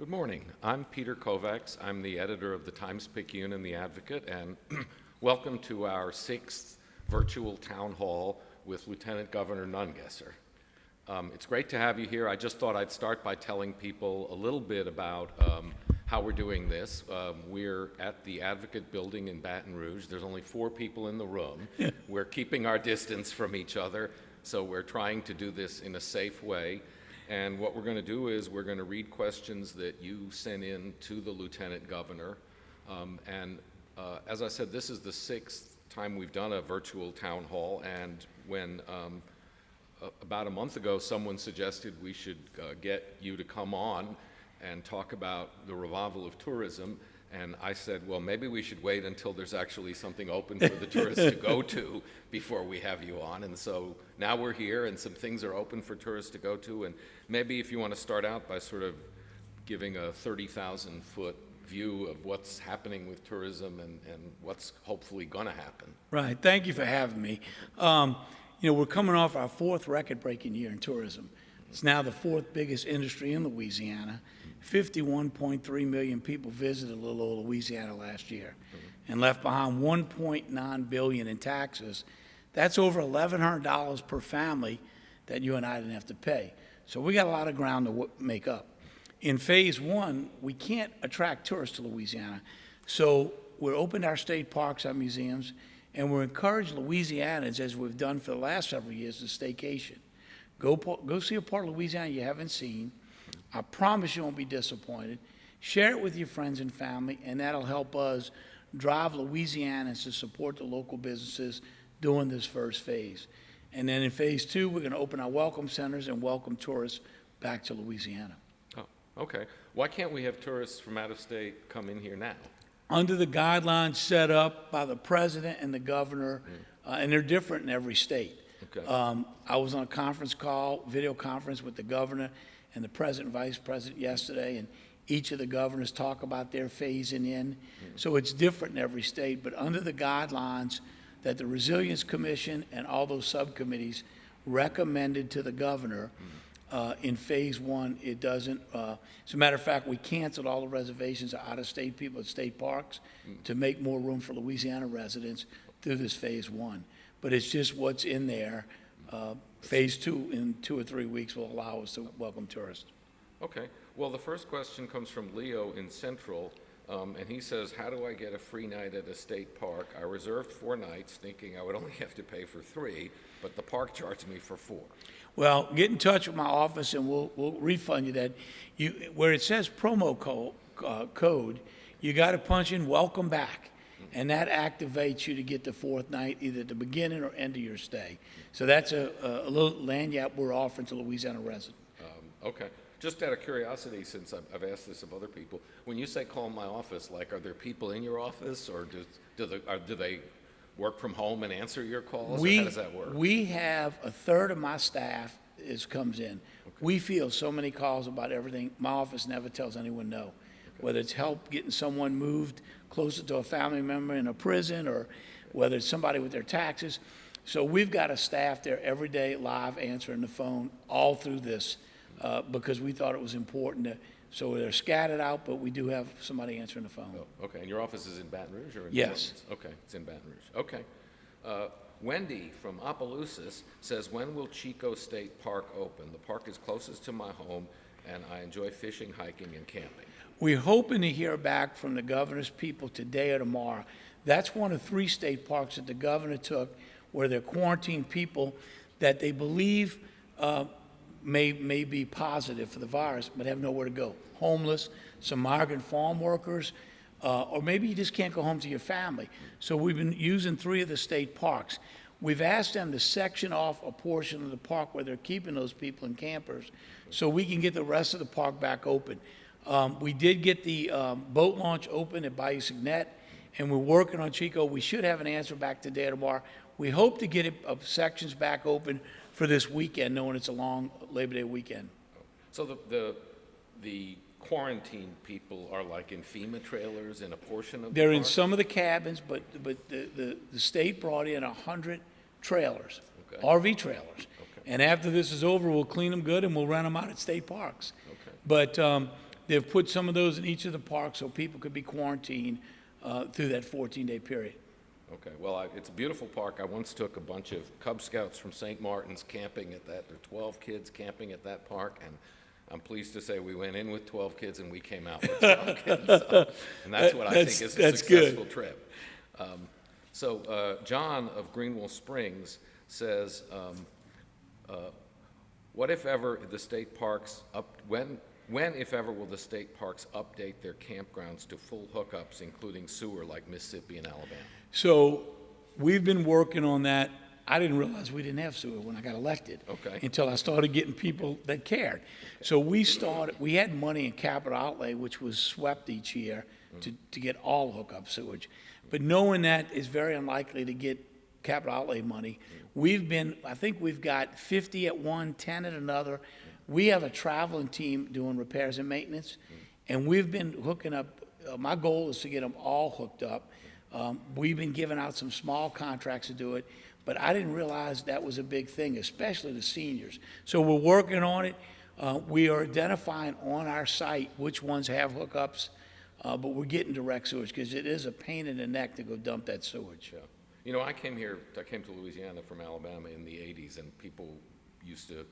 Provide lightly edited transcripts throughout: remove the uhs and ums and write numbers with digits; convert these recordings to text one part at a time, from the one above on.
Good morning. I'm Peter Kovacs. I'm the editor of the Times-Picayune and the Advocate, and welcome to our 6th virtual town hall with Lieutenant Governor Nungesser. It's great to have you here. I just thought I'd start by telling people a little bit about how we're doing this. We're at the Advocate building in Baton Rouge. There's only 4 people in the room. We're keeping our distance from each other, so we're trying to do this in a safe way. And what we're going to do is we're going to read questions that you sent in to the Lieutenant Governor. As I said, this is the 6th time we've done a virtual town hall, and when about a month ago someone suggested we should get you to come on and talk about the revival of tourism, and I said, well, maybe we should wait until there's actually something open for the tourists to go to before we have you on. And so now we're here and some things are open for tourists to go to. And maybe if you want to start out by sort of giving a 30,000-foot view of what's happening with tourism and what's hopefully going to happen. Right. Thank you for having me. We're coming off our 4th record-breaking year in tourism. It's now the 4th biggest industry in Louisiana. 51.3 million people visited little old Louisiana last year and left behind $1.9 billion in taxes. That's over $1,100 per family that you and I didn't have to pay. So we got a lot of ground to make up. In phase 1, we can't attract tourists to Louisiana. So we're opened our state parks, our museums, and we're encouraging Louisianans, as we've done for the last several years, to staycation. Go see a part of Louisiana you haven't seen. I promise you won't be disappointed. Share it with your friends and family, and that'll help us drive Louisianans to support the local businesses during this first phase. And then in phase 2, we're going to open our welcome centers and welcome tourists back to Louisiana. Oh, okay. Why can't we have tourists from out of state come in here now? Under the guidelines set up by the president and the governor, and they're different in every state. Okay. I was on a conference call, video conference with the governor and the president and vice president yesterday, and each of the governors talk about their phasing in. So it's different in every state, but under the guidelines that the Resilience Commission and all those subcommittees recommended to the governor in phase 1, it doesn't. As a matter of fact, we canceled all the reservations of out-of-state people at state parks to make more room for Louisiana residents through this phase 1. But it's just what's in there. Phase 2 in 2 or 3 weeks will allow us to welcome tourists. Okay. Well, the first question comes from Leo in Central, and he says, how do I get a free night at a state park? I reserved 4 nights thinking I would only have to pay for 3, but the park charged me for 4. Well, get in touch with my office and we'll refund you that. Where it says promo code, you got to punch in welcome back. And that activates you to get the 4th night, either at the beginning or end of your stay. So that's a little lanyard we're offering to Louisiana residents. Okay. Just out of curiosity, since I've asked this of other people, when you say call my office, like, are there people in your office, or do they work from home and answer your calls? Or how does that work? We have a third of my staff comes in. Okay. We field so many calls about everything. My office never tells anyone no. Okay. Whether it's help getting someone moved closer to a family member in a prison, or whether it's somebody with their taxes. So we've got a staff there every day live answering the phone all through this because we thought it was important. So they're scattered out, but we do have somebody answering the phone. Oh, okay. And your office is in Baton Rouge? Or in Yes. Okay, it's in Baton Rouge. Okay. Wendy from Opelousas says, when will Chico State Park open? The park is closest to my home, and I enjoy fishing, hiking, and camping. We're hoping to hear back from the governor's people today or tomorrow. That's one of 3 state parks that the governor took where they're quarantined people that they believe may be positive for the virus but have nowhere to go. Homeless, some migrant farm workers, or maybe you just can't go home to your family. So we've been using 3 of the state parks. We've asked them to section off a portion of the park where they're keeping those people in campers so we can get the rest of the park back open. We did get the boat launch open at Bayou Signet, and we're working on Chico. We should have an answer back today or tomorrow. We hope to get sections back open for this weekend, knowing it's a long Labor Day weekend. So the quarantined people are like in FEMA trailers in a portion of the They're park? in some of the cabins, but the state brought in 100 trailers, okay. RV trailers. Okay. And after this is over, we'll clean them good and we'll rent them out at state parks. Okay. But they've put some of those in each of the parks so people could be quarantined through that 14-day period. Okay, well, it's a beautiful park. I once took a bunch of Cub Scouts from St. Martin's camping at that. There were 12 kids camping at that park, and I'm pleased to say we went in with 12 kids and we came out with 12 kids. So, and that's what I think is a successful trip. John of Greenwell Springs says, what if ever the state parks when if ever will the state parks update their campgrounds to full hookups, including sewer like Mississippi and Alabama? So we've been working on that. I didn't realize we didn't have sewer when I got elected. Okay. Until I started getting people that cared. So we had money in capital outlay, which was swept each year to get all hookup sewage. But knowing that is very unlikely to get capital outlay money, I think we've got 50 at one, 10 at another. We have a traveling team doing repairs and maintenance, and we've been hooking up. My goal is to get them all hooked up. We've been giving out some small contracts to do it, but I didn't realize that was a big thing, especially the seniors. So we're working on it. We are identifying on our site which ones have hookups, but we're getting direct sewage because it is a pain in the neck to go dump that sewage. Yeah. You know, I came to Louisiana from Alabama in the 80s, and people used to,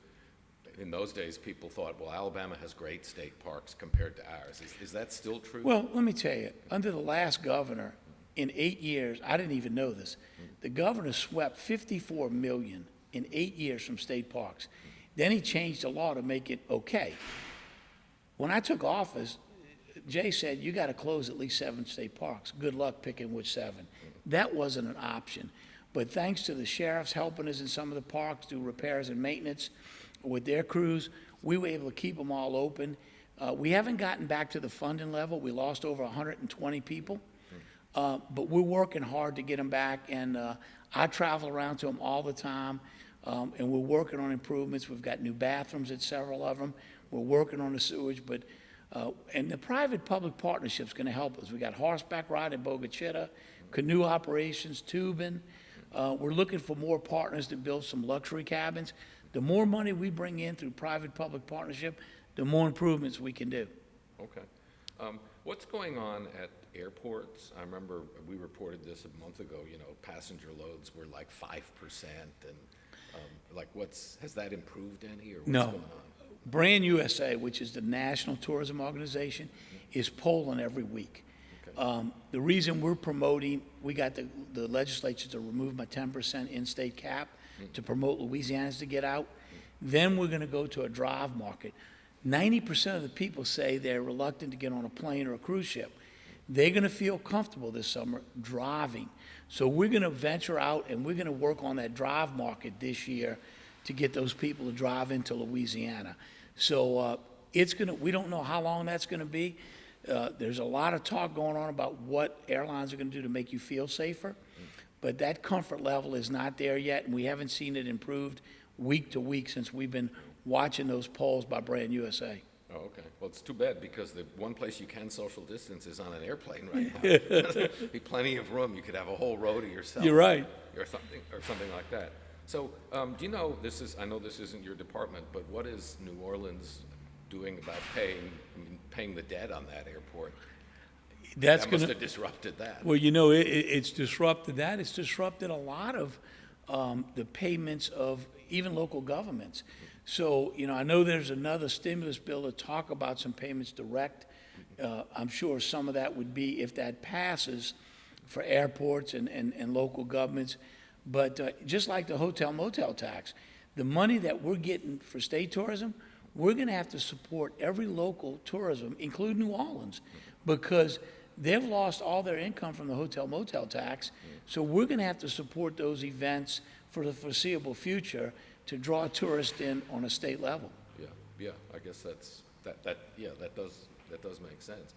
in those days, people thought, well, Alabama has great state parks compared to ours. Is that still true? Well, let me tell you, under the last governor, in 8 years, I didn't even know this, the governor swept $54 million in 8 years from state parks. Then he changed the law to make it okay. When I took office, Jay said, you got to close at least 7 state parks. Good luck picking which 7. That wasn't an option. But thanks to the sheriffs helping us in some of the parks do repairs and maintenance with their crews, we were able to keep them all open. We haven't gotten back to the funding level. We lost over 120 people. But we're working hard to get them back, and I travel around to them all the time, and we're working on improvements. We've got new bathrooms at several of them. We're working on the sewage, but and the private-public partnership's going to help us. We got horseback ride in Bogachita, canoe operations, tubing. We're looking for more partners to build some luxury cabins. The more money we bring in through private-public partnership, the more improvements we can do. Okay. What's going on at airports? I remember we reported this a month ago, you know, passenger loads were like 5%, and has that improved any, or what's No. going on? Brand USA, which is the National Tourism Organization, is polling every week. Okay. The reason we're promoting, we got the legislature to remove my 10% in-state cap to promote Louisianans to get out. Then we're going to go to a drive market. 90% of the people say they're reluctant to get on a plane or a cruise ship. They're going to feel comfortable this summer driving. So we're going to venture out and we're going to work on that drive market this year to get those people to drive into Louisiana. So we don't know how long that's going to be. There's a lot of talk going on about what airlines are going to do to make you feel safer, but that comfort level is not there yet, and we haven't seen it improved week to week since we've been watching those polls by Brand USA. Oh, okay. Well, it's too bad, because the one place you can social distance is on an airplane right now. There'd be plenty of room. You could have a whole row to yourself. You're right. Or something like that. So, do you know, I know this isn't your department, but what is New Orleans doing about paying the debt on that airport? That must have disrupted that. Well, you know, it's disrupted that. It's disrupted a lot of the payments of even local governments. So, you know, I know there's another stimulus bill to talk about some payments direct. I'm sure some of that would be, if that passes, for airports and local governments. But just like the hotel motel tax, the money that we're getting for state tourism, we're going to have to support every local tourism, including New Orleans, because they've lost all their income from the hotel motel tax. So we're going to have to support those events for the foreseeable future to draw tourists in on a state level. Yeah. I guess that does make sense.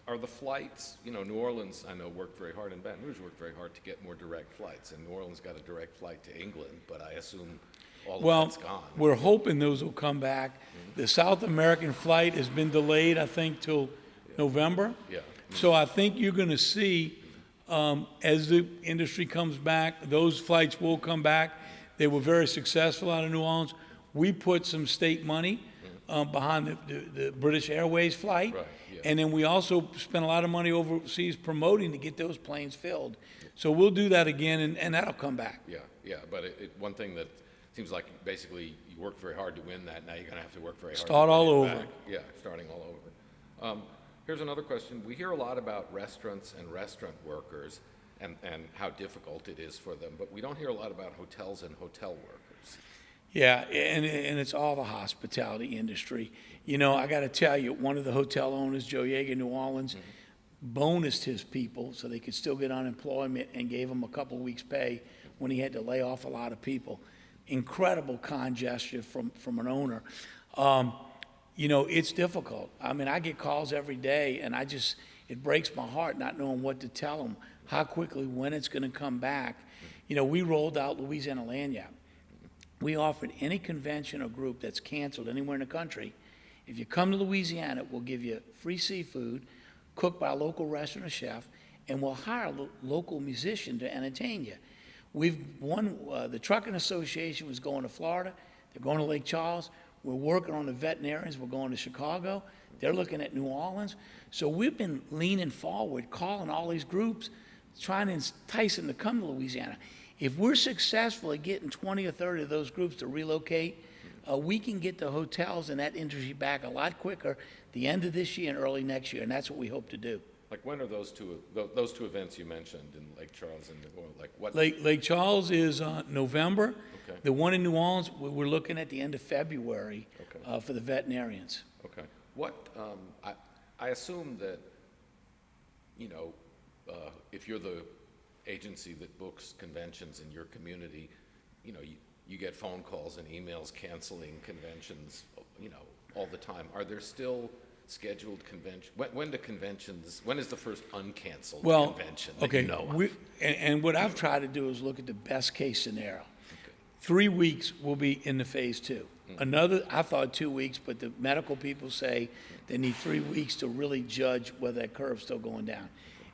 Are the flights, you know, New Orleans, I know, worked very hard, and Baton Rouge worked very hard to get more direct flights, and New Orleans got a direct flight to England, but I assume all of that's gone. We're hoping those will come back. The South American flight has been delayed, I think, till November. Yeah. So I think you're going to see, as the industry comes back, those flights will come back. They were very successful out of New Orleans. We put some state money behind the British Airways flight. Right, yeah. And then we also spent a lot of money overseas promoting to get those planes filled. So we'll do that again, and that'll come back. Yeah, yeah, but one thing that seems like basically you worked very hard to win that, now you're gonna have to work very hard to Start win all it over. back. Yeah, starting all over. Here's another question. We hear a lot about restaurants and restaurant workers and how difficult it is for them, but we don't hear a lot about hotels and hotel workers. Yeah, and it's all the hospitality industry. You know, I got to tell you, one of the hotel owners, Joe Yeager, New Orleans, bonused his people so they could still get unemployment and gave them a couple weeks' pay when he had to lay off a lot of people. Incredible kind gesture from an owner. You know, it's difficult. I mean, I get calls every day, and it breaks my heart not knowing what to tell them, how quickly, when it's going to come back. You know, we rolled out Louisiana Lt. We offered any convention or group that's canceled anywhere in the country, if you come to Louisiana, we'll give you free seafood, cooked by a local restaurant or chef, and we'll hire a local musician to entertain you. We've won, the Trucking Association was going to Florida, they're going to Lake Charles, we're working on the veterinarians, we're going to Chicago, they're looking at New Orleans. So we've been leaning forward, calling all these groups, trying to entice them to come to Louisiana. If we're successful at getting 20 or 30 of those groups to relocate, we can get the hotels and that industry back a lot quicker the end of this year and early next year, and that's what we hope to do. Like when are those two events you mentioned in Lake Charles and New Orleans, like what? Lake Charles is November. Okay. The one in New Orleans, we're looking at the end of February Okay. for the veterinarians. Okay. What, I assume that, you know, if you're the agency that books conventions in your community, you know, you get phone calls and emails canceling conventions, you know, all the time. Are there still scheduled conventions? When is the first uncanceled convention that you know of? And what I've tried to do is look at the best case scenario. 3 weeks will be in the phase 2. Another, I thought 2 weeks, but the medical people say they need 3 weeks to really judge whether that curve's still going down.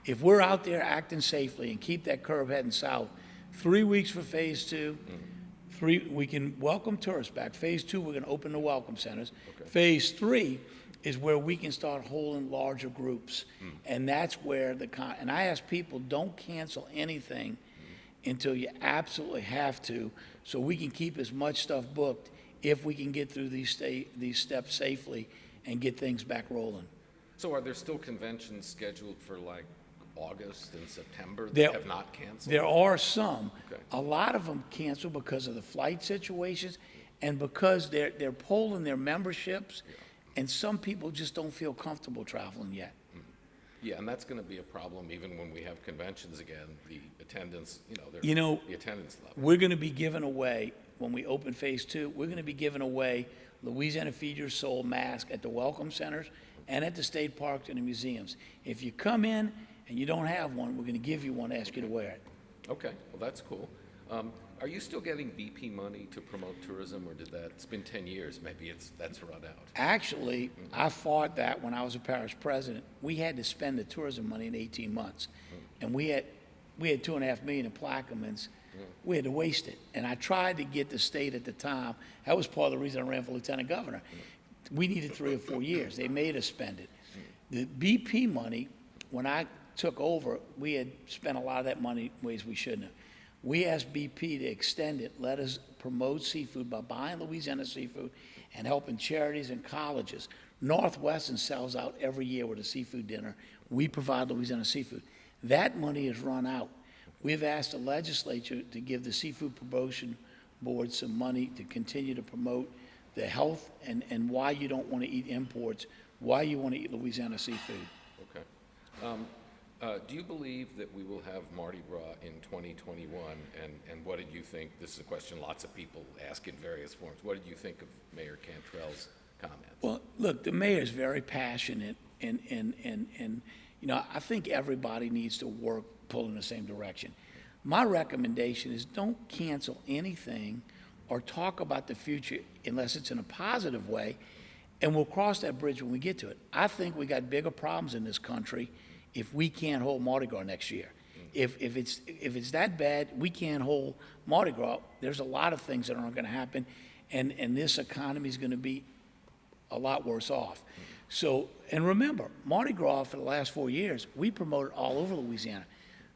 If we're out there acting safely and keep that curve heading south, 3 weeks for phase 2, we can welcome tourists back. Phase 2, we're going to open the welcome centers. Okay. Phase 3 is where we can start holding larger groups, and that's where and I ask people, don't cancel anything until you absolutely have to, so we can keep as much stuff booked if we can get through these steps safely and get things back rolling. So are there still conventions scheduled for like August and September that have not canceled? There are some. Okay. A lot of them cancel because of the flight situations and because they're polling their memberships, and some people just don't feel comfortable traveling yet. Yeah, and that's going to be a problem even when we have conventions again. The attendance, the attendance level. We're going to be giving away, when we open phase 2, we're going to be giving away Louisiana Feed Your Soul mask at the welcome centers and at the state parks and the museums. If you come in and you don't have one, we're going to give you one, ask you to wear it. Okay, well, that's cool. Are you still getting BP money to promote tourism, or it's been 10 years, maybe that's run out? Actually, I fought that when I was a parish president. We had to spend the tourism money in 18 months. And we had $2.5 million in placements. We had to waste it. And I tried to get the state at the time, that was part of the reason I ran for lieutenant governor. We needed 3 or 4 years. They made us spend it. The BP money, when I took over, we had spent a lot of that money in ways we shouldn't have. We asked BP to extend it, let us promote seafood by buying Louisiana seafood and helping charities and colleges. Northwestern sells out every year with a seafood dinner. We provide Louisiana seafood. That money has run out. We've asked the legislature to give the Seafood Promotion Board some money to continue to promote the health and why you don't want to eat imports, why you want to eat Louisiana seafood. Okay. Do you believe that we will have Mardi Gras in 2021? And what did you think? This is a question lots of people ask in various forms. What did you think of Mayor Cantrell's comments? Well, look, the mayor's very passionate, and I think everybody needs to work pull in the same direction. My recommendation is don't cancel anything or talk about the future unless it's in a positive way, and we'll cross that bridge when we get to it. I think we got bigger problems in this country if we can't hold Mardi Gras next year. If it's that bad, we can't hold Mardi Gras, there's a lot of things that aren't going to happen, and this economy is going to be a lot worse off. So, and remember, Mardi Gras for the last 4 years, we promoted all over Louisiana.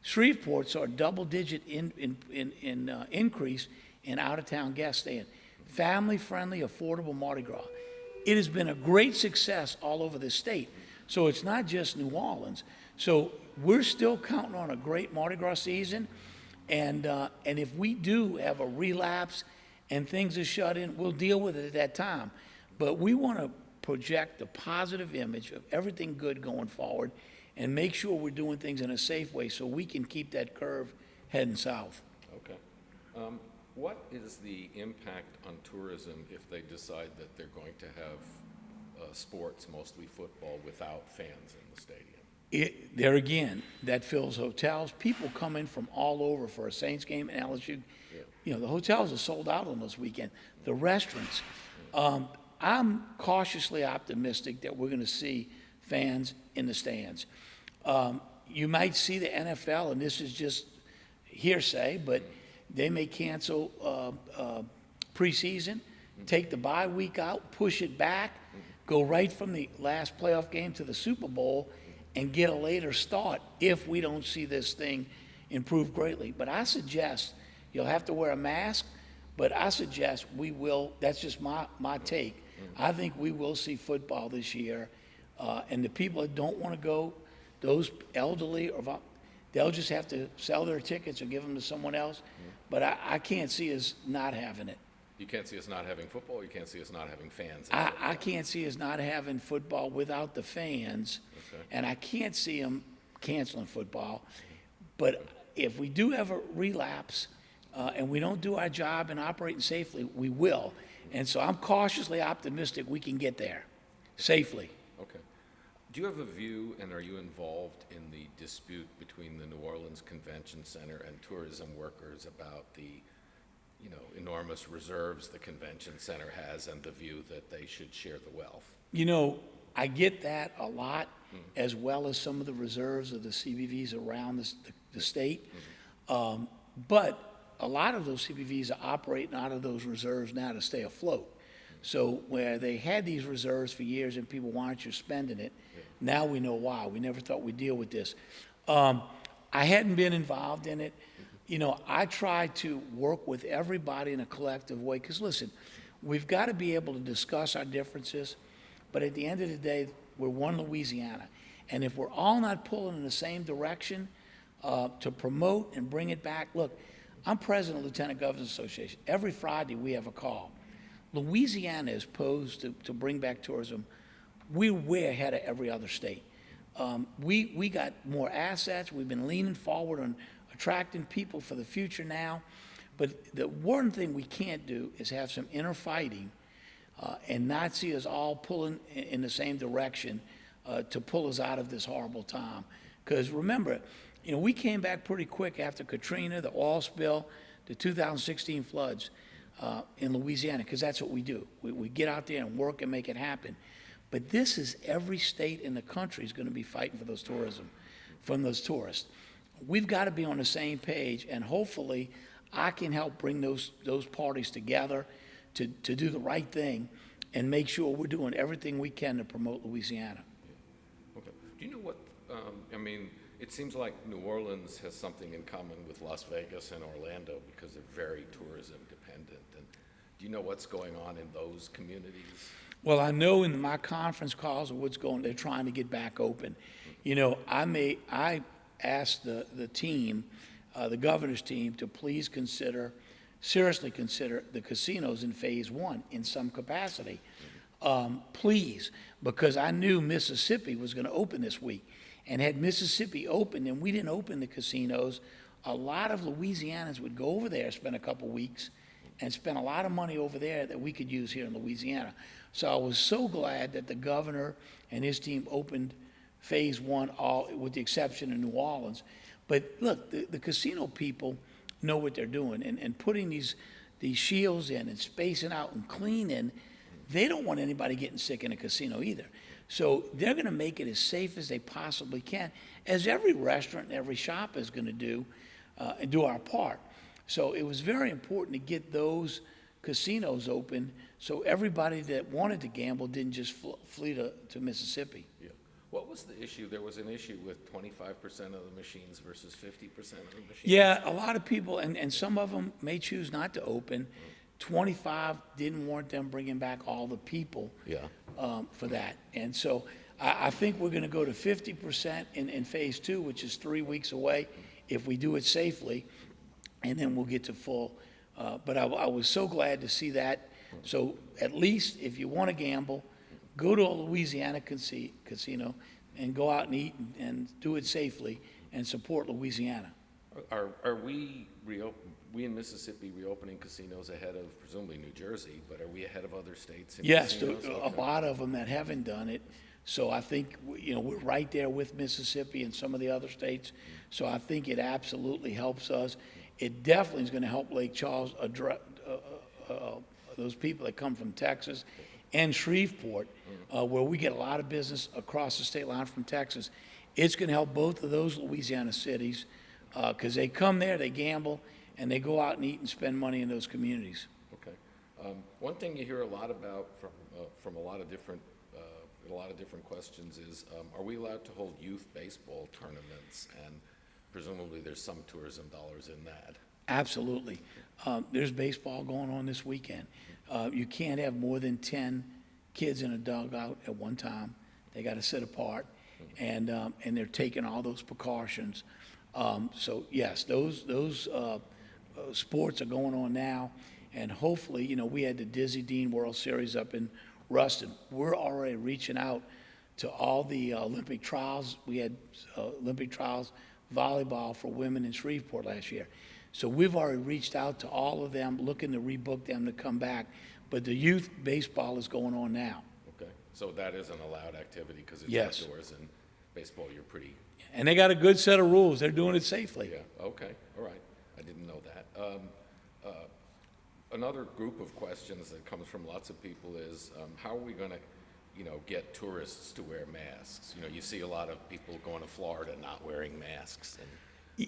Shreveport saw a double-digit increase in out-of-town guests staying. Family-friendly, affordable Mardi Gras. It has been a great success all over the state. So it's not just New Orleans. So we're still counting on a great Mardi Gras season. And if we do have a relapse and things are shut in, we'll deal with it at that time. But we want to project a positive image of everything good going forward and make sure we're doing things in a safe way so we can keep that curve heading south. Okay. What is the impact on tourism if they decide that they're going to have sports, mostly football, without fans in the stadium? There again, that fills hotels. People come in from all over for a Saints game and LSU. Yeah. You know, the hotels are sold out on this weekend. The restaurants. I'm cautiously optimistic that we're going to see fans in the stands. You might see the NFL, and this is just hearsay, but they may cancel preseason, take the bye week out, push it back, go right from the last playoff game to the Super Bowl, and get a later start if we don't see this thing improve greatly. But I suggest you'll have to wear a mask, but I suggest we will. That's just my take. I think we will see football this year, and the people that don't want to go, those elderly, they'll just have to sell their tickets or give them to someone else. But I can't see us not having it. You can't see us not having football. You can't see us not having fans. I can't see us not having football without the fans, Okay. and I can't see them canceling football. But if we do have a relapse and we don't do our job in operating safely, we will. And so I'm cautiously optimistic we can get there safely. Okay. Do you have a view, and are you involved in the dispute between the New Orleans Convention Center and tourism workers about the, enormous reserves the convention center has and the view that they should share the wealth? You know, I get that a lot, as well as some of the reserves of the CBVs around the state. But a lot of those CBVs are operating out of those reserves now to stay afloat. So where they had these reserves for years and people wanted you spending it, now we know why. We never thought we'd deal with this. I hadn't been involved in it. I try to work with everybody in a collective way, because listen, we've got to be able to discuss our differences, but at the end of the day, we're one Louisiana. And if we're all not pulling in the same direction to promote and bring it back, look, I'm president of Lieutenant Governors Association. Every Friday we have a call. Louisiana is posed to bring back tourism. We're way ahead of every other state. We got more assets. We've been leaning forward on attracting people for the future now. But the one thing we can't do is have some inner fighting and not see us all pulling in the same direction to pull us out of this horrible time. Because remember, we came back pretty quick after Katrina, the oil spill, the 2016 floods in Louisiana, because that's what we do. We get out there and work and make it happen. But this is every state in the country is going to be fighting for those tourism, from those tourists. We've got to be on the same page, and hopefully I can help bring those parties together to do the right thing and make sure we're doing everything we can to promote Louisiana. Okay. Do you know what, it seems like New Orleans has something in common with Las Vegas and Orlando because they're very tourism dependent. And do you know what's going on in those communities? Well, I know in my conference calls of what's going, they're trying to get back open. I asked the team, the governor's team, to please seriously consider the casinos in phase one in some capacity. Please, because I knew Mississippi was going to open this week. And had Mississippi opened and we didn't open the casinos, a lot of Louisianans would go over there, spend a couple weeks, and spend a lot of money over there that we could use here in Louisiana. So I was so glad that the governor and his team opened phase one, all with the exception of New Orleans. But look, the casino people know what they're doing, and putting these shields in and spacing out and cleaning, they don't want anybody getting sick in a casino either. So they're going to make it as safe as they possibly can, as every restaurant and every shop is going to do, and do our part. So it was very important to get those casinos open So everybody that wanted to gamble didn't just flee to Mississippi. Yeah. What was the issue? There was an issue with 25% of the machines versus 50% of the machines? Yeah, a lot of people, and some of them may choose not to open. 25 didn't warrant them bringing back all the people Yeah. for that. And so I think we're going to go to 50% in phase two, which is 3 weeks away, if we do it safely, and then we'll get to full. But I was so glad to see that. So at least if you want to gamble, go to a Louisiana casino and go out and eat and do it safely and support Louisiana. Are we in Mississippi reopening casinos ahead of presumably New Jersey, but are we ahead of other states in Yes, casinos? a Okay. lot of them that haven't done it. So I think, we're right there with Mississippi and some of the other states. So I think it absolutely helps us. It definitely is going to help Lake Charles address those people that come from Texas and Shreveport, where we get a lot of business across the state line from Texas. It's going to help both of those Louisiana cities because they come there, they gamble, and they go out and eat and spend money in those communities. Okay. One thing you hear a lot about from a lot of different questions is, are we allowed to hold youth baseball tournaments? And presumably there's some tourism dollars in that. Absolutely. There's baseball going on this weekend. You can't have more than 10 kids in a dugout at one time. They got to sit apart, and they're taking all those precautions. So yes, those sports are going on now, and hopefully, we had the Dizzy Dean World Series up in Ruston. We're already reaching out to all the Olympic trials. We had Olympic trials volleyball for women in Shreveport last year. So we've already reached out to all of them, looking to rebook them to come back. But the youth baseball is going on now. Okay. So that is an allowed activity because it's Yes. outdoors, and baseball you're pretty. And they got a good set of rules. They're doing it safely. Yeah, okay, all right. I didn't know that. Another group of questions that comes from lots of people is, how are we going to, get tourists to wear masks? You see a lot of people going to Florida not wearing masks. And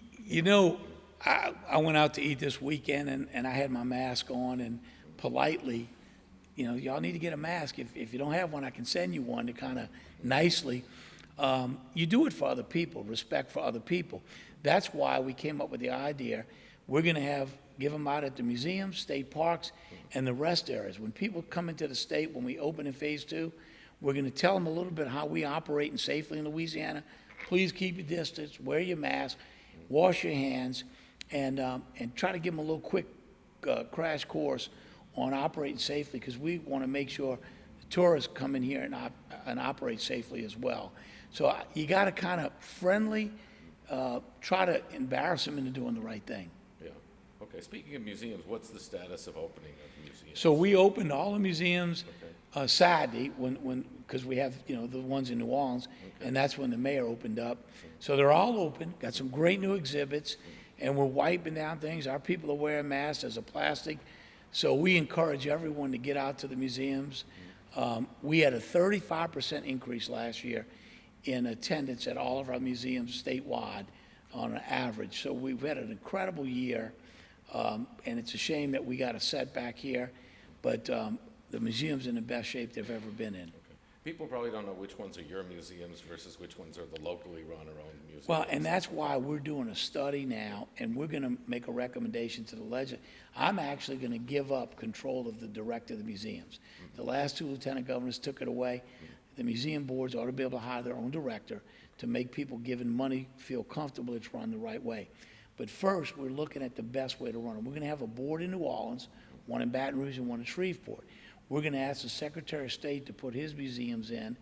I went out to eat this weekend, and I had my mask on, and politely, y'all need to get a mask. If you don't have one, I can send you one to kind of nicely. You do it for other people, respect for other people. That's why we came up with the idea. We're going to give them out at the museums, state parks, and the rest areas. When people come into the state, when we open in phase two, we're going to tell them a little bit how we operate safely in Louisiana. Please keep your distance, wear your mask, wash your hands, and try to give them a little quick crash course on operating safely, because we want to make sure the tourists come in here and operate safely as well. So you got to kind of friendly, try to embarrass them into doing the right thing. Yeah, okay. Speaking of museums, what's the status of opening of museums? So we opened all the museums Saturday because we have the ones in New Orleans, and that's when the mayor opened up. So they're all open. Got some great new exhibits, and we're wiping down things. Our people are wearing masks as a plastic. So we encourage everyone to get out to the museums. We had a 35% increase last year in attendance at all of our museums statewide on an average. So we've had an incredible year, and it's a shame that we got a setback here, but the museum's in the best shape they've ever been in. Okay. People probably don't know which ones are your museums versus which ones are the locally run or owned museums. Well, and that's why we're doing a study now, and we're going to make a recommendation to the legislature. I'm actually going to give up control of the director of the museums. The last two lieutenant governors took it away. The museum boards ought to be able to hire their own director to make people given money feel comfortable it's run the right way. But first, we're looking at the best way to run them. We're going to have a board in New Orleans, one in Baton Rouge and one in Shreveport. We're going to ask the Secretary of State to put his museums in.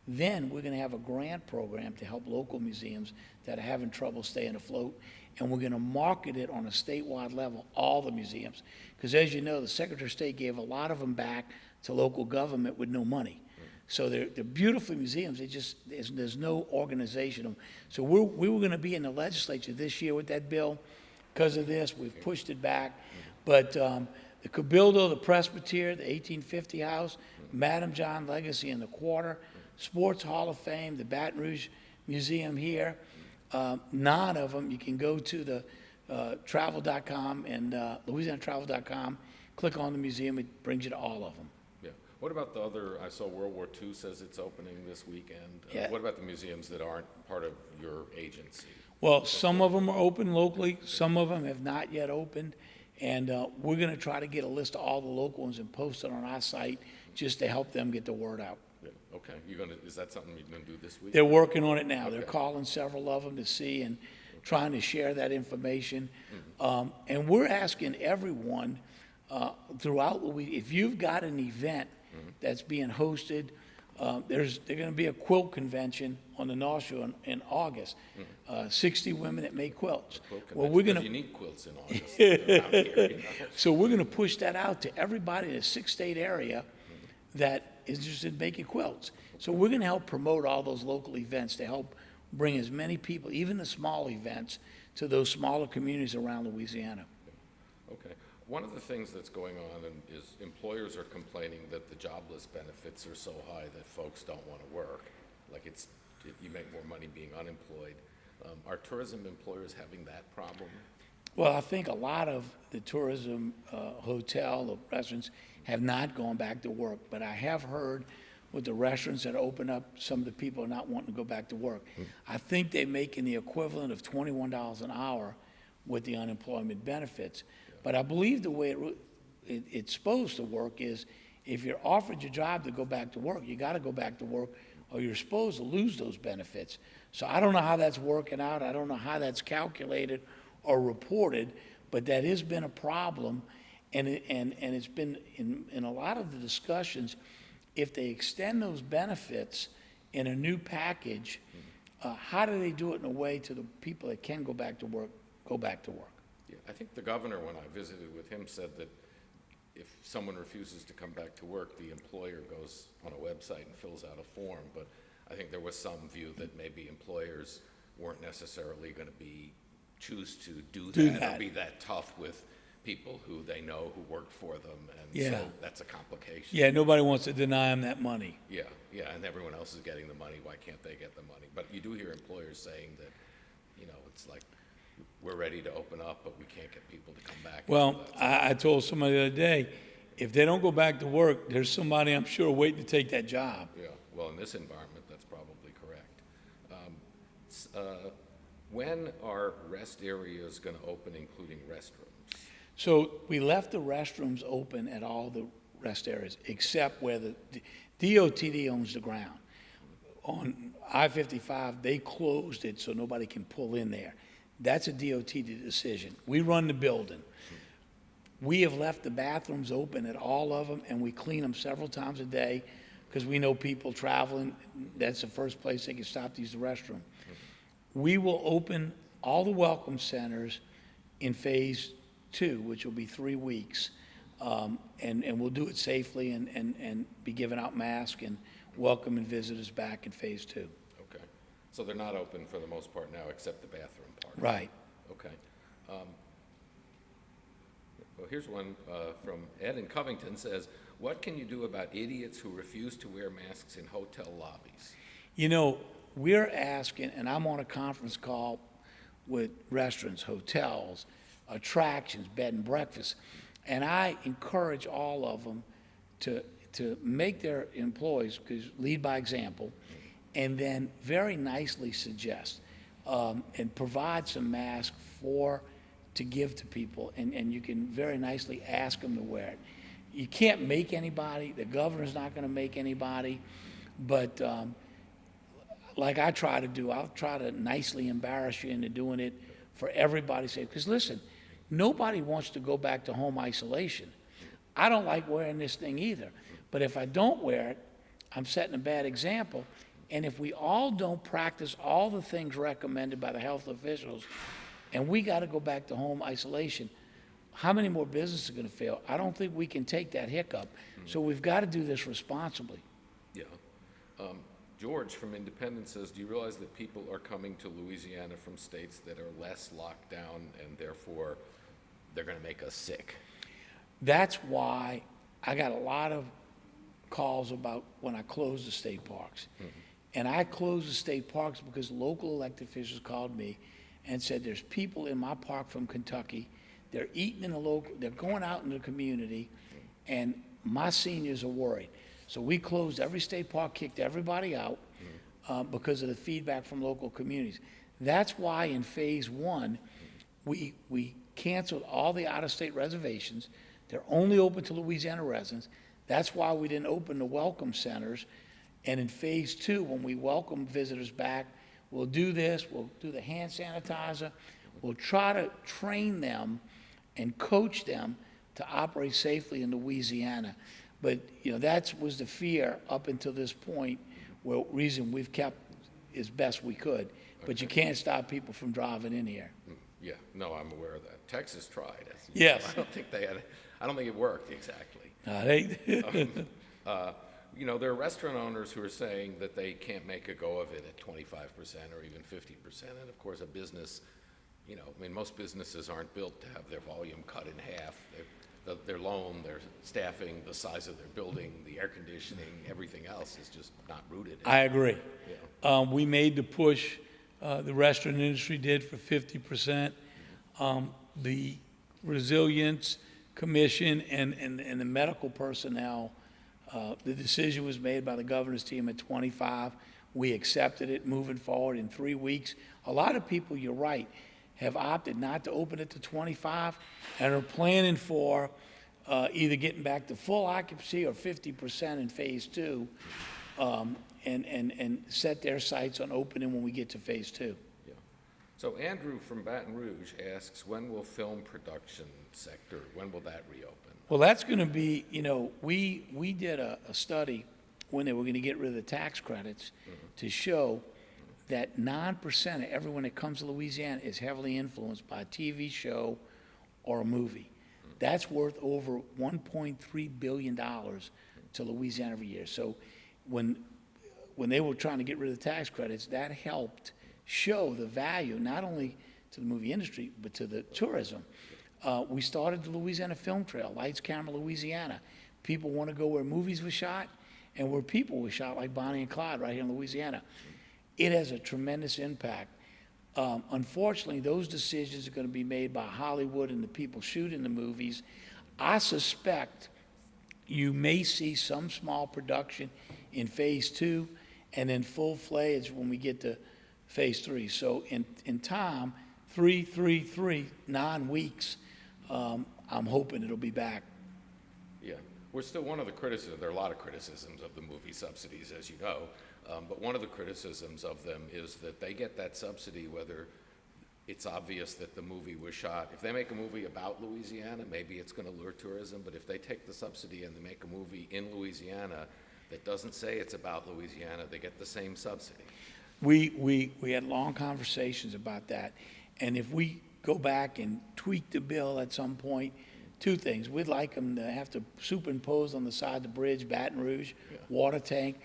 Then we're going to have a grant program to help local museums that are having trouble staying afloat. And we're going to market it on a statewide level, all the museums. Because as you know, the Secretary of State gave a lot of them back to local government with no money. So they're beautiful museums. There's no organization. So we were going to be in the legislature this year with that bill. Because of this, we've pushed it back. But the Cabildo, the Presbyterian, the 1850 House, Madam John Legacy and the Quarter, Sports Hall of Fame, the Baton Rouge Museum here, 9 of them. You can go to the travel.com and LouisianaTravel.com, click on the museum. It brings you to all of them. What about the other, I saw World War II says it's opening this weekend. Yeah. What about the museums that aren't part of your agency? Well, some of them are open locally, some of them have not yet opened, and we're going to try to get a list of all the local ones and post it on our site just to help them get the word out. Yeah, okay, is that something you're gonna do this week? They're working on it now. They're Okay. calling several of them to see and trying to share that information. And we're asking everyone throughout Louisiana, if you've got an event that's being hosted, there's going to be a quilt convention on the North Shore in August. 60 women that make quilts. Well, we're going Because to. you need quilts in August. They're out here, you know? So we're going to push that out to everybody in the 6-state area that is interested in making quilts. So we're going to help promote all those local events to help bring as many people, even the small events, to those smaller communities around Louisiana. Okay. One of the things that's going on is employers are complaining that the jobless benefits are so high that folks don't want to work. Like you make more money being unemployed. Are tourism employers having that problem? Well, I think a lot of the tourism, hotel, the restaurants have not gone back to work, but I have heard with the restaurants that open up, some of the people are not wanting to go back to work. I think they're making the equivalent of $21 an hour with the unemployment benefits. But I believe the way it's supposed to work is if you're offered your job to go back to work, you got to go back to work or you're supposed to lose those benefits. So I don't know how that's working out. I don't know how that's calculated or reported, but that has been a problem. And it's been in a lot of the discussions, if they extend those benefits in a new package, how do they do it in a way to the people that can go back to work, go back to work? Yeah, I think the governor, when I visited with him, said that if someone refuses to come back to work, the employer goes on a website and fills out a form. But I think there was some view that maybe employers weren't necessarily going to choose to do that or be that tough with people who they know who work for them, and so that's a complication. Yeah, nobody wants to deny them that money. Yeah, and everyone else is getting the money. Why can't they get the money? But you do hear employers saying that, it's like, we're ready to open up, but we can't get people to come back. Well, I told somebody the other day, if they don't go back to work, there's somebody I'm sure waiting to take that job. Yeah, well, in this environment, that's probably correct. When are rest areas going to open, including restrooms? So we left the restrooms open at all the rest areas, except where the DOTD owns the ground. On I-55, they closed it so nobody can pull in there. That's a DOTD decision. We run the building. We have left the bathrooms open at all of them, and we clean them several times a day because we know people traveling, that's the first place they can stop to use the restroom. We will open all the welcome centers in phase 2, which will be 3 weeks, and we'll do it safely and be giving out masks and welcoming visitors back in phase 2. Okay. So they're not open for the most part now, except the bathroom part? Right. Okay. Well, here's one from Ed in Covington, says, what can you do about idiots who refuse to wear masks in hotel lobbies? We're asking, and I'm on a conference call with restaurants, hotels, attractions, bed and breakfast, and I encourage all of them to make their employees, because lead by example, and then very nicely suggest and provide some masks to give to people, and you can very nicely ask them to wear it. You can't make anybody, the governor's not going to make anybody, but like I try to do, I'll try to nicely embarrass you into doing it for everybody's sake. Because listen, nobody wants to go back to home isolation. I don't like wearing this thing either. But if I don't wear it, I'm setting a bad example. And if we all don't practice all the things recommended by the health officials, and we got to go back to home isolation, how many more businesses are going to fail? I don't think we can take that hiccup. So we've got to do this responsibly. Yeah. George from Independence says, do you realize that people are coming to Louisiana from states that are less locked down and therefore they're going to make us sick? That's why I got a lot of calls about when I closed the state parks. And I closed the state parks because local elected officials called me and said, there's people in my park from Kentucky, they're eating in the local, they're going out in the community, and my seniors are worried. So we closed every state park, kicked everybody out because of the feedback from local communities. That's why in phase one, we canceled all the out-of-state reservations. They're only open to Louisiana residents. That's why we didn't open the welcome centers. And in phase two, when we welcome visitors back, we'll do this, we'll do the hand sanitizer, we'll try to train them and coach them to operate safely in Louisiana. But, that was the fear up until this point, where reason we've kept as best we could. But you can't stop people from driving in here. Yeah, no, I'm aware of that. Texas tried. Yes. I don't think it worked exactly. There are restaurant owners who are saying that they can't make a go of it at 25% or even 50%. And of course, a business, most businesses aren't built to have their volume cut in half. Their loan, their staffing, the size of their building, the air conditioning, everything else is just not rooted in. I agree. Yeah. We made the push, the restaurant industry did, for 50%. The Resilience Commission and the medical personnel, the decision was made by the governor's team at 25. We accepted it moving forward in 3 weeks. A lot of people, you're right, have opted not to open it to 25 and are planning for either getting back to full occupancy or 50% in phase two, and set their sights on opening when we get to phase two. Yeah. So Andrew from Baton Rouge asks, when will film production sector, when will that reopen? Well, that's going to be, we did a study when they were going to get rid of the tax credits to show that 9% of everyone that comes to Louisiana is heavily influenced by a TV show or a movie. That's worth over $1.3 billion to Louisiana every year. So when they were trying to get rid of the tax credits, that helped show the value not only to the movie industry, but to the tourism. We started the Louisiana Film Trail, Lights, Camera, Louisiana. People want to go where movies were shot and where people were shot, like Bonnie and Clyde right here in Louisiana. It has a tremendous impact. Unfortunately, those decisions are going to be made by Hollywood and the people shooting the movies. I suspect you may see some small production in phase two and then full-fledged when we get to phase three. So in time, 9 weeks, I'm hoping it'll be back. Yeah, we're still one of the criticisms, there are a lot of criticisms of the movie subsidies, as you know, but one of the criticisms of them is that they get that subsidy whether it's obvious that the movie was shot. If they make a movie about Louisiana, maybe it's going to lure tourism, but if they take the subsidy and they make a movie in Louisiana that doesn't say it's about Louisiana, they get the same subsidy. We had long conversations about that, and if we go back and tweak the bill at some point, two things. We'd like them to have to superimpose on the side of the bridge, Baton Rouge, water tank,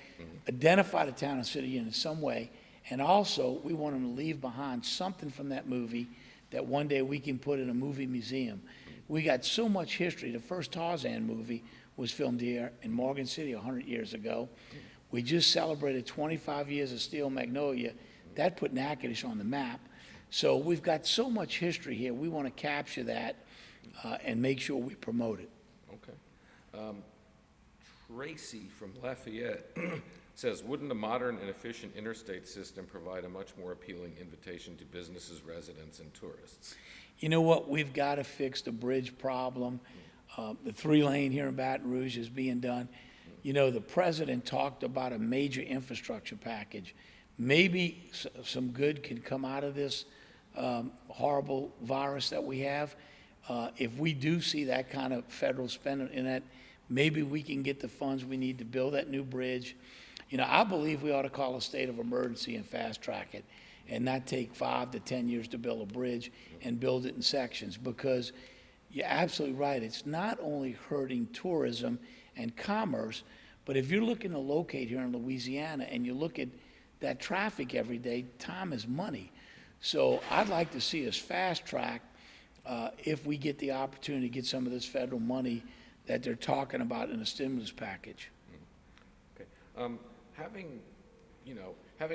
identify the town and city in some way, and also we want them to leave behind something from that movie that one day we can put in a movie museum. We got so much history. The first Tarzan movie was filmed here in Morgan City 100 years ago. We just celebrated 25 years of Steel Magnolia. That put Natchitoches on the map. So we've got so much history here. We want to capture that and make sure we promote it. Okay. Tracy from Lafayette says, wouldn't a modern and efficient interstate system provide a much more appealing invitation to businesses, residents, and tourists? You know what? We've got to fix the bridge problem. The 3-lane here in Baton Rouge is being done. The president talked about a major infrastructure package. Maybe some good can come out of this horrible virus that we have. If we do see that kind of federal spending in that, maybe we can get the funds we need to build that new bridge. I believe we ought to call a state of emergency and fast track it and not take 5 to 10 years to build a bridge and build it in sections, because you're absolutely right. It's not only hurting tourism and commerce, but if you're looking to locate here in Louisiana and you look at that traffic every day, time is money. So I'd like to see us fast track if we get the opportunity to get some of this federal money that they're talking about in a stimulus package. Okay. Having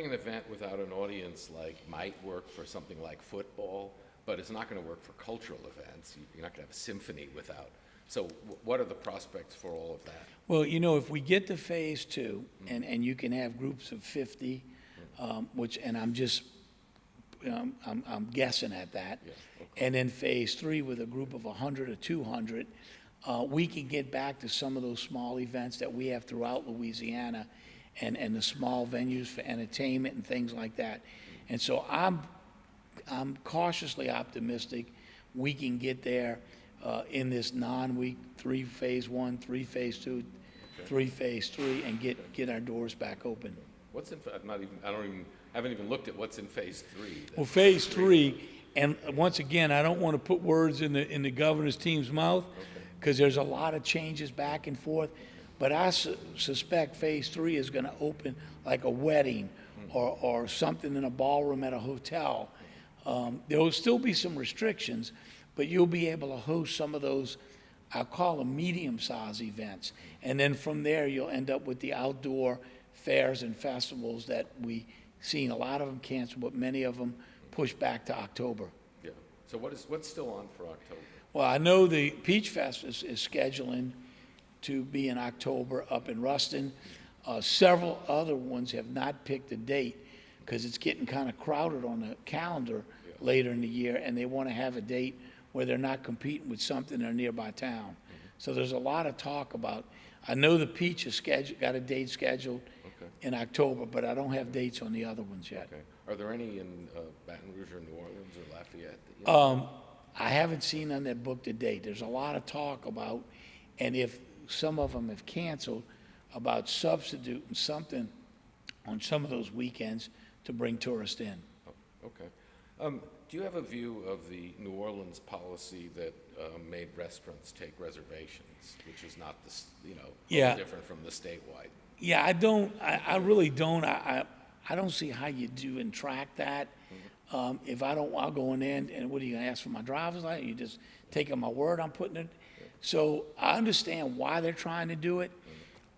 an event without an audience might work for something like football, but it's not going to work for cultural events. You're not going to have a symphony without So what are the prospects for all of that? Well, you know, if we get to phase two, and you can have groups of 50, which, and I'm just, I'm guessing at that. Yeah, okay. And then phase three with a group of 100 or 200, we can get back to some of those small events that we have throughout Louisiana and the small venues for entertainment and things like that. And so I'm cautiously optimistic we can get there in this non-week, 3 phase one, 3 phase two, 3 phase three, and get our doors back open. What's in, haven't even looked at what's in phase 3. Well, phase three, and once again, I don't want to put words in the governor's team's mouth, because there's a lot of changes back and forth, but I suspect phase three is going to open like a wedding or something in a ballroom at a hotel. There will still be some restrictions, but you'll be able to host some of those, I'll call them medium-sized events. And then from there, you'll end up with the outdoor fairs and festivals that we seen a lot of them canceled, but many of them pushed back to October. Yeah. So what's still on for October? Well, I know the Peach Fest is scheduling to be in October up in Ruston. Several other ones have not picked a date because it's getting kind of crowded on the calendar later in the year, and they want to have a date where they're not competing with something in a nearby town. So there's a lot of talk about, I know the Peach is got a date scheduled in October, but I don't have dates on the other ones yet. Okay. Are there any in Baton Rouge or New Orleans or Lafayette? That you know? I haven't seen none that booked a date. There's a lot of talk about, and if some of them have canceled, about substituting something on some of those weekends to bring tourists in. Oh, okay. Do you have a view of the New Orleans policy that made restaurants take reservations, which is not this, different from the statewide? Yeah, I don't. I really don't. I don't see how you do and track that. If I don't, I'll go in there and what are you gonna ask for my driver's license? You just taking my word, I'm putting it. So I understand why they're trying to do it.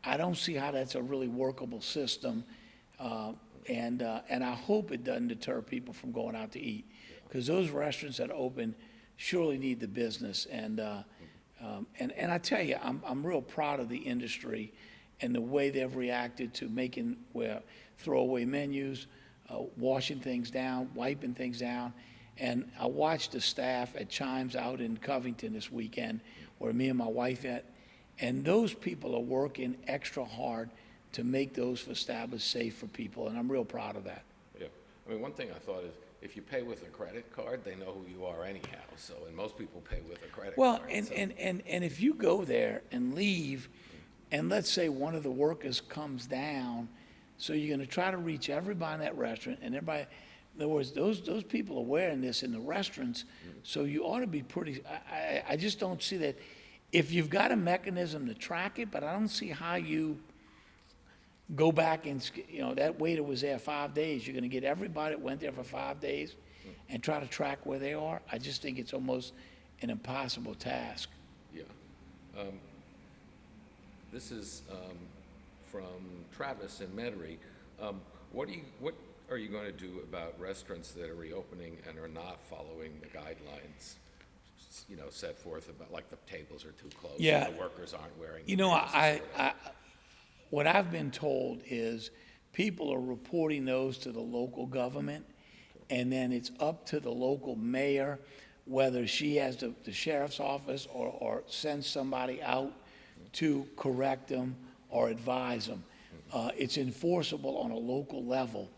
I don't see how that's a really workable system, and I hope it doesn't deter people from going out to eat, because those restaurants that open surely need the business. And I tell you, I'm real proud of the industry and the way they've reacted to making throwaway menus, washing things down, wiping things down. And I watched the staff at Chimes out in Covington this weekend, where me and my wife at, and those people are working extra hard to make those establishments safe for people, and I'm real proud of that. Yeah. I mean, one thing I thought is, if you pay with a credit card, they know who you are anyhow. So, and most people pay with a credit Well, card. and if you go there and leave, and let's say one of the workers comes down, so you're going to try to reach everybody in that restaurant, and everybody, in other words, those people are wearing this in the restaurants, so you ought to be pretty, I just don't see that. If you've got a mechanism to track it, but I don't see how you go back and, that waiter was there 5 days. You're going to get everybody that went there for 5 days and try to track where they are. I just think it's almost an impossible task. Yeah. This is from Travis in Metairie. What are you going to do about restaurants that are reopening and are not following the guidelines, set forth about, like, the tables are too close, Yeah. and the workers aren't wearing You know, what I've been told is people are reporting those to the local government, and then it's up to the local mayor whether she has the sheriff's office or sends somebody out to correct them or advise them. It's enforceable on a local level,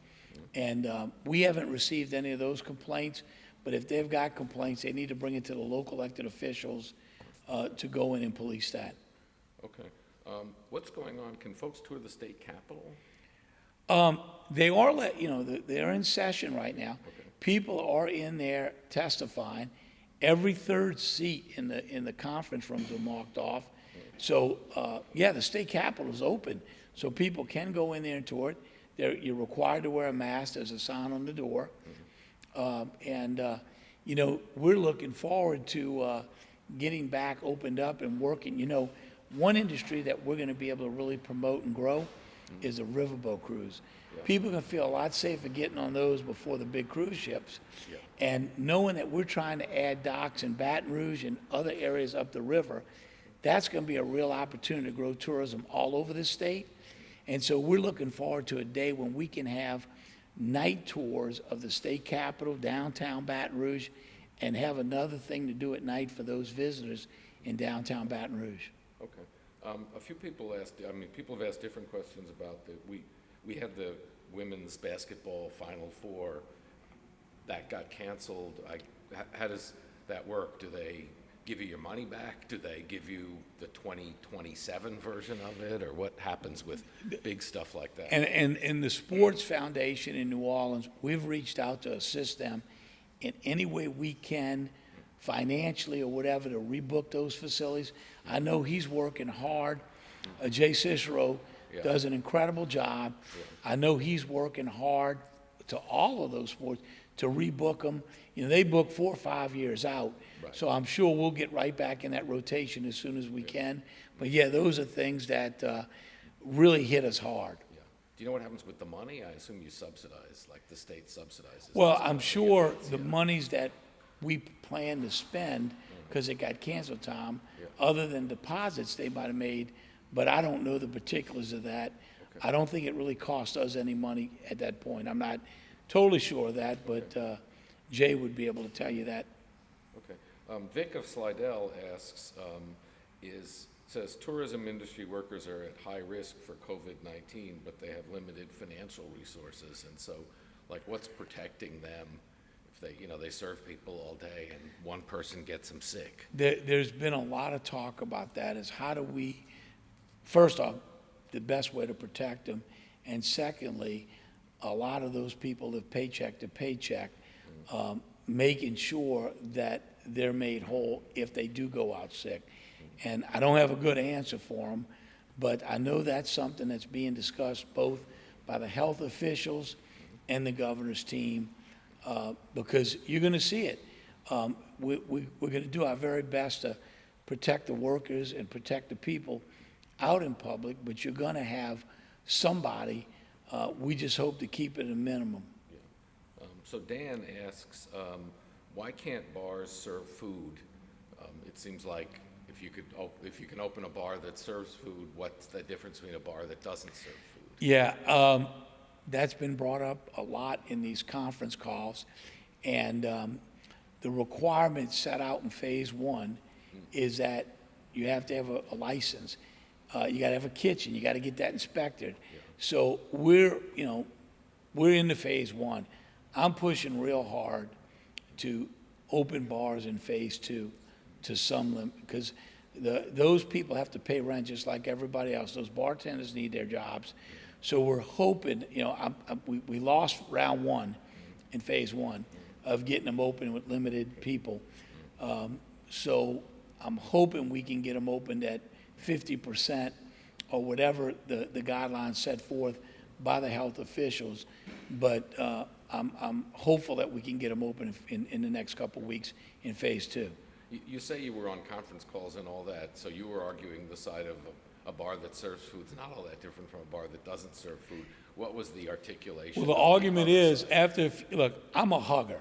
and we haven't received any of those complaints, but if they've got complaints, they need to bring it to the local elected officials to go in and police that. Okay. What's going on? Can folks tour the state capitol? They are, they're in session right now. People are in there testifying. Every third seat in the conference rooms are marked off. So, the state capitol is open, so people can go in there and tour it. You're required to wear a mask. There's a sign on the door. We're looking forward to getting back opened up and working. One industry that we're going to be able to really promote and grow is the riverboat cruise. People can feel a lot safer getting on those before the big cruise ships. And knowing that we're trying to add docks in Baton Rouge and other areas up the river, that's going to be a real opportunity to grow tourism all over the state. And so we're looking forward to a day when we can have night tours of the state capitol, downtown Baton Rouge, and have another thing to do at night for those visitors in downtown Baton Rouge. Okay. A few people asked, I mean, people have asked different questions about we had the women's basketball Final Four that got canceled. How does that work? Do they give you your money back? Do they give you the 2027 version of it? Or what happens with big stuff like that? And the Sports Foundation in New Orleans, we've reached out to assist them in any way we can, financially or whatever, to rebook those facilities. I know he's working hard. Jay Cicero does an incredible job. I know he's working hard to all of those sports to rebook them. You know, they book 4 or 5 years out. Right. So I'm sure we'll get right back in that rotation as soon as we can. But yeah, those are things that really hit us hard. Yeah. Do you know what happens with the money? I assume you subsidize, like the state subsidizes. Well, I'm sure the monies that we plan to spend, because it got canceled, Tom, other than deposits they might have made, but I don't know the particulars of that. Okay. I don't think it really cost us any money at that point. I'm not totally sure of that, but Jay would be able to tell you that. Okay. Vic of Slidell asks, says tourism industry workers are at high risk for COVID-19, but they have limited financial resources, and so, like, what's protecting them if they serve people all day and one person gets them sick? There's been a lot of talk about that, is how do we, first off, the best way to protect them, and secondly, a lot of those people live paycheck to paycheck, making sure that they're made whole if they do go out sick. And I don't have a good answer for them, but I know that's something that's being discussed both by the health officials and the governor's team, because you're going to see it. We're going to do our very best to protect the workers and protect the people out in public, but you're going to have somebody. We just hope to keep it a minimum. Yeah. So Dan asks, why can't bars serve food? It seems like if you can open a bar that serves food, what's the difference between a bar that doesn't serve food? Yeah, that's been brought up a lot in these conference calls, and the requirement set out in phase 1 is that you have to have a license. You got to have a kitchen. You got to get that inspected. Yeah. So we're into phase 1. I'm pushing real hard to open bars in phase 2 to some limit, because those people have to pay rent just like everybody else. Those bartenders need their jobs. So we're hoping, we lost round 1 in phase 1 of getting them open with limited people. So I'm hoping we can get them opened at 50% or whatever the guidelines set forth by the health officials. But I'm hopeful that we can get them open in the next couple of weeks in phase 2. You say you were on conference calls and all that, so you were arguing the side of a bar that serves food is not all that different from a bar that doesn't serve food. What was the articulation? Well, the argument is, look, I'm a hugger,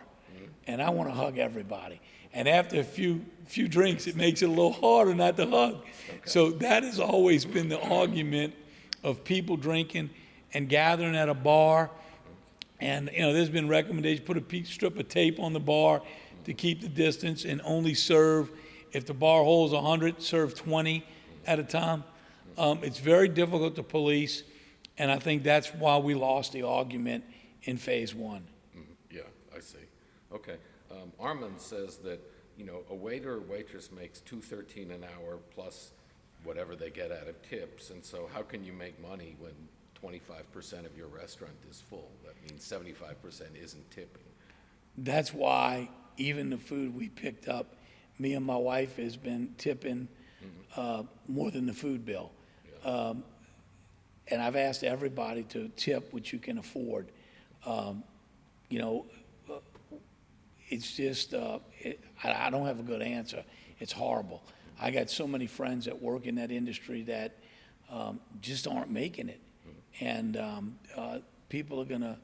and I want to hug everybody. And after a few drinks, it makes it a little harder not to hug. Okay. So that has always been the argument of people drinking and gathering at a bar. And, there's been recommendations, put a strip of tape on the bar to keep the distance and only serve, if the bar holds 100, serve 20 at a time. It's very difficult to police, and I think that's why we lost the argument in phase 1. Yeah, I see. Okay. Armand says that, a waiter or waitress makes $2.13 an hour plus whatever they get out of tips, and so how can you make money when 25% of your restaurant is full? That means 75% isn't tipping. That's why even the food we picked up, me and my wife has been tipping more than the food bill. Yeah. And I've asked everybody to tip what you can afford. It's just, I don't have a good answer. It's horrible. I got so many friends that work in that industry that just aren't making it. And people are gonna,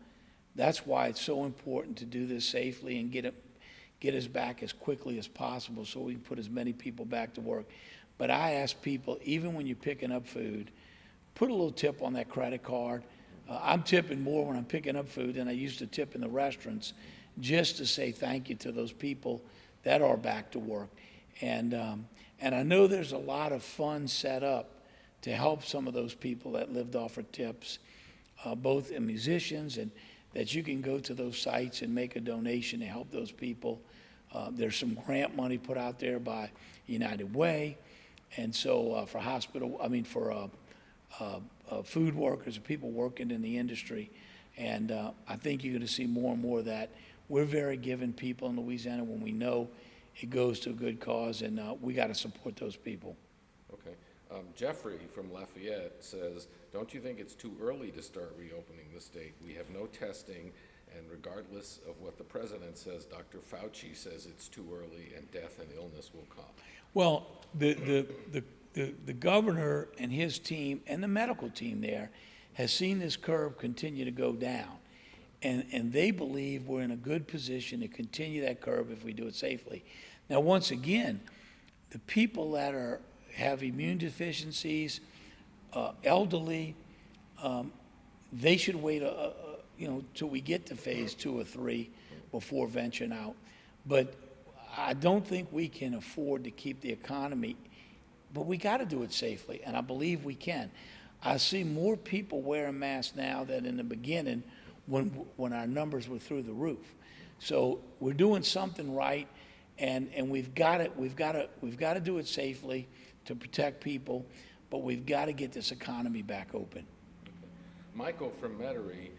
that's why it's so important to do this safely and get us back as quickly as possible so we can put as many people back to work. But I ask people, even when you're picking up food, put a little tip on that credit card. I'm tipping more when I'm picking up food than I used to tip in the restaurants, just to say thank you to those people that are back to work. And I know there's a lot of funds set up to help some of those people that lived off of tips, both in musicians, and that you can go to those sites and make a donation to help those people. There's some grant money put out there by United Way, and so for food workers and people working in the industry. And I think you're going to see more and more of that. We're very giving people in Louisiana when we know it goes to a good cause, and we got to support those people. Okay. Jeffrey from Lafayette says, don't you think it's too early to start reopening the state? We have no testing, and regardless of what the president says, Dr. Fauci says it's too early and death and illness will come. Well, the governor and his team and the medical team there has seen this curve continue to go down. And they believe we're in a good position to continue that curve if we do it safely. Now, once again, the people that have immune deficiencies, elderly, they should wait, till we get to phase 2 or 3 before venturing out. But I don't think we can afford to keep the economy, but we got to do it safely, and I believe we can. I see more people wearing masks now than in the beginning when our numbers were through the roof. So we're doing something right, and we've got to do it safely to protect people, but we've got to get this economy back open. Michael from Metairie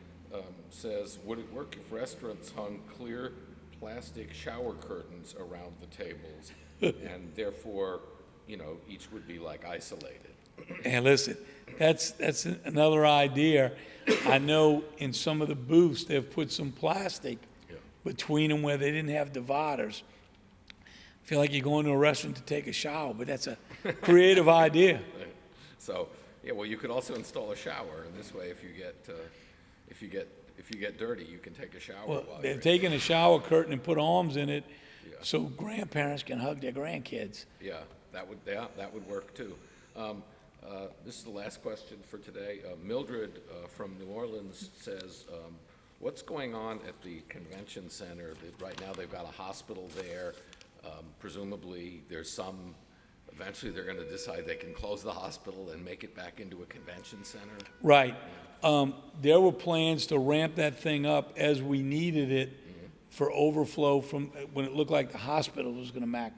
says, would it work if restaurants hung clear plastic shower curtains around the tables, and therefore, each would be like isolated? And listen, that's another idea. I know in some of the booths they've put some plastic between them where they didn't have dividers. I feel like you're going to a restaurant to take a shower, but that's a creative idea. So, well, you could also install a shower, and this way, if you get dirty, you can take a shower. Well, while they've you're taken a shower curtain and put arms in it, so grandparents can hug their grandkids. Yeah, that would work too. This is the last question for today. Mildred from New Orleans says, what's going on at the convention center? Right now they've got a hospital there. Presumably eventually they're going to decide they can close the hospital and make it back into a convention center. Right. There were plans to ramp that thing up as we needed it for overflow from when it looked like the hospital was going to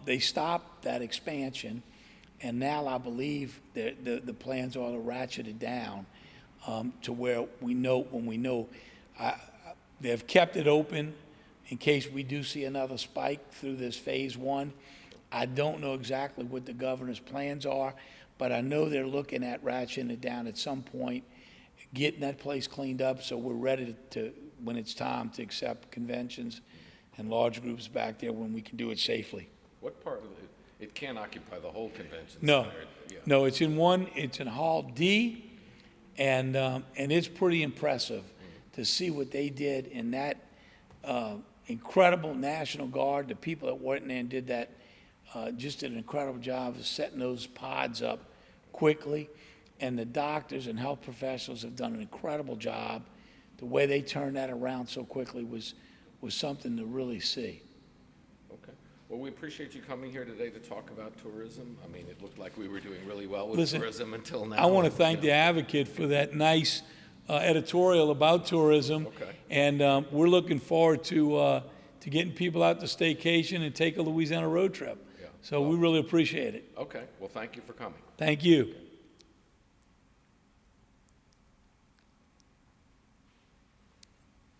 they stopped that expansion, and now I believe the plans are to ratchet it down to where they've kept it open in case we do see another spike through this phase 1. I don't know exactly what the governor's plans are, but I know they're looking at ratcheting it down at some point, getting that place cleaned up so we're ready to, when it's time to accept conventions and large groups back there when we can do it safely. What part of it can't occupy the whole convention No, center? Yeah. no, it's in Hall D, and it's pretty impressive to see what they did in that incredible National Guard. The people that went in there and did that just did an incredible job of setting those pods up quickly, and the doctors and health professionals have done an incredible job. The way they turned that around so quickly was something to really see. Okay. Well, we appreciate you coming here today to talk about tourism. I mean, it looked like we were doing really well with tourism until now. I want to thank the Advocate for that nice editorial about tourism. Okay. And we're looking forward to getting people out to staycation and take a Louisiana road trip. Yeah. So we really appreciate it. Okay. Well, thank you for coming. Thank you.